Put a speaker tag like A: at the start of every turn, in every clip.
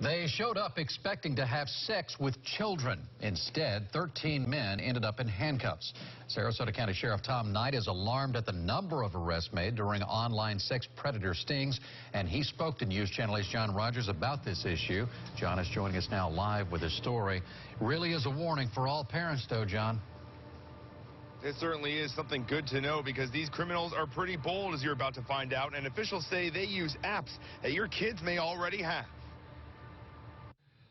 A: They showed up expecting to have sex with children. Instead, 13 men ended up in handcuffs. Sarasota County Sheriff Tom Knight is alarmed at the number of arrests made during online sex predator stings, and he spoke to News Channel 8's John Rogers about this issue. John is joining us now live with his story. Really is a warning for all parents, though, John.
B: It certainly is something good to know, because these criminals are pretty bold, as you're about to find out, and officials say they use apps that your kids may already have.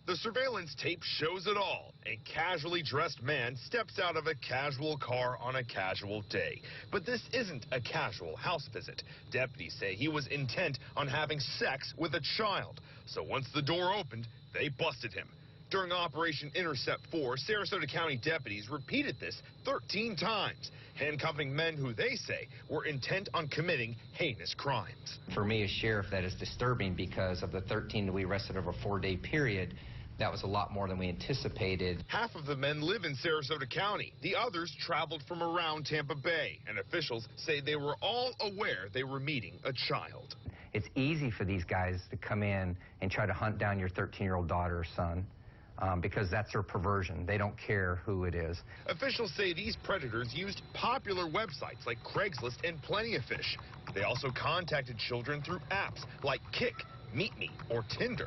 B: The surveillance tape shows it all. A casually dressed man steps out of a casual car on a casual day. But this isn't a casual house visit. Deputies say he was intent on having sex with a child. So once the door opened, they busted him. During Operation Intercept 4, Sarasota County deputies repeated this 13 times, handcuffing men who they say were intent on committing heinous crimes.
C: For me as sheriff, that is disturbing, because of the 13 that we arrested over a 4-day period, that was a lot more than we anticipated.
B: Half of the men live in Sarasota County. The others traveled from around Tampa Bay, and officials say they were all aware they were meeting a child.
C: It's easy for these guys to come in and try to hunt down your 13-year-old daughter or son. Because that's their perversion. They don't care who it is.
B: Officials say these predators used popular websites like Craigslist and Plenty of Fish. They also contacted children through apps like Kik, Meet Me, or Tinder.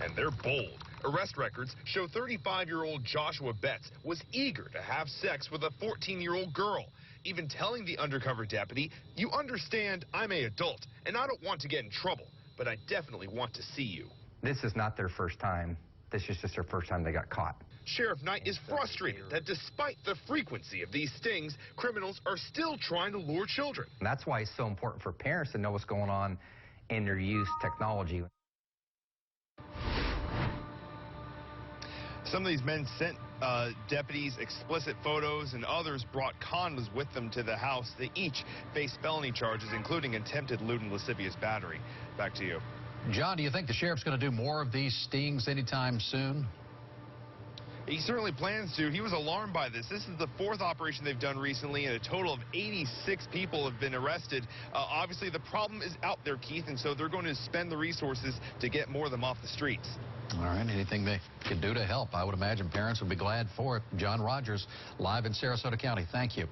B: And they're bold. Arrest records show 35-year-old Joshua Betts was eager to have sex with a 14-year-old girl, even telling the undercover deputy, "You understand, I'm an adult, and I don't want to get in trouble, but I definitely want to see you."
C: This is not their first time. This is just their first time they got caught.
B: Sheriff Knight is frustrated that despite the frequency of these stings, criminals are still trying to lure children.
C: And that's why it's so important for parents to know what's going on in their youth technology.
B: Some of these men sent deputies explicit photos, and others brought condoms with them to the house. They each face felony charges, including attempted lewd and lascivious battery. Back to you.
A: John, do you think the sheriff's going to do more of these stings anytime soon?
B: He certainly plans to. He was alarmed by this. This is the 4th operation they've done recently, and a total of 86 people have been arrested. Obviously, the problem is out there, Keith, and so they're going to spend the resources to get more of them off the streets.
A: All right, anything they could do to help, I would imagine parents would be glad for it. John Rogers, live in Sarasota County. Thank you.